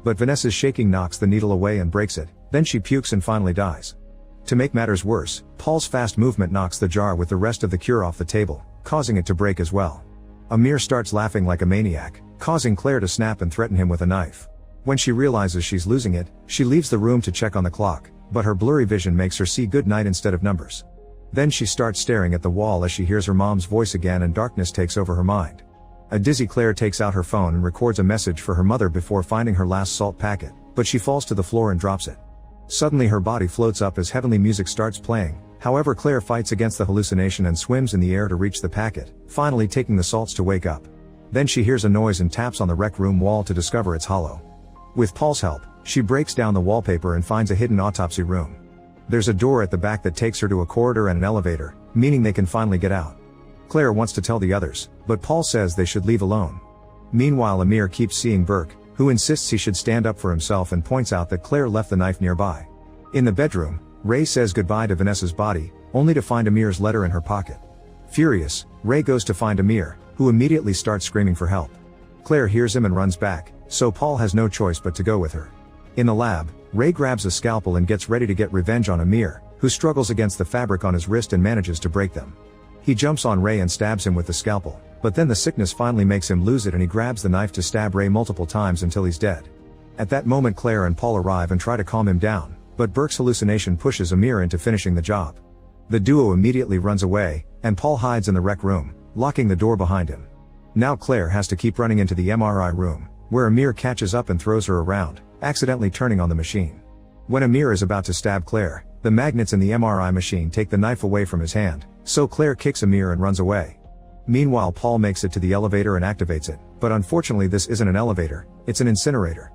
But Vanessa's shaking knocks the needle away and breaks it, then she pukes and finally dies. To make matters worse, Paul's fast movement knocks the jar with the rest of the cure off the table, causing it to break as well. Amir starts laughing like a maniac, causing Claire to snap and threaten him with a knife. When she realizes she's losing it, she leaves the room to check on the clock, but her blurry vision makes her see good night instead of numbers. Then she starts staring at the wall as she hears her mom's voice again and darkness takes over her mind. A dizzy Claire takes out her phone and records a message for her mother before finding her last salt packet, but she falls to the floor and drops it. Suddenly her body floats up as heavenly music starts playing, however Claire fights against the hallucination and swims in the air to reach the packet, finally taking the salts to wake up. Then she hears a noise and taps on the rec room wall to discover it's hollow. With Paul's help, she breaks down the wallpaper and finds a hidden autopsy room. There's a door at the back that takes her to a corridor and an elevator, meaning they can finally get out. Claire wants to tell the others, but Paul says they should leave alone. Meanwhile Amir keeps seeing Burke, who insists he should stand up for himself and points out that Claire left the knife nearby. In the bedroom, Ray says goodbye to Vanessa's body, only to find Amir's letter in her pocket. Furious, Ray goes to find Amir, who immediately starts screaming for help. Claire hears him and runs back, so Paul has no choice but to go with her. In the lab, Ray grabs a scalpel and gets ready to get revenge on Amir, who struggles against the fabric on his wrist and manages to break them. He jumps on Ray and stabs him with the scalpel, but then the sickness finally makes him lose it and he grabs the knife to stab Ray multiple times until he's dead. At that moment Claire and Paul arrive and try to calm him down, but Burke's hallucination pushes Amir into finishing the job. The duo immediately runs away, and Paul hides in the rec room, locking the door behind him. Now Claire has to keep running into the MRI room, where Amir catches up and throws her around, accidentally turning on the machine. When Amir is about to stab Claire, the magnets in the MRI machine take the knife away from his hand, so Claire kicks Amir and runs away. Meanwhile Paul makes it to the elevator and activates it, but unfortunately this isn't an elevator, it's an incinerator.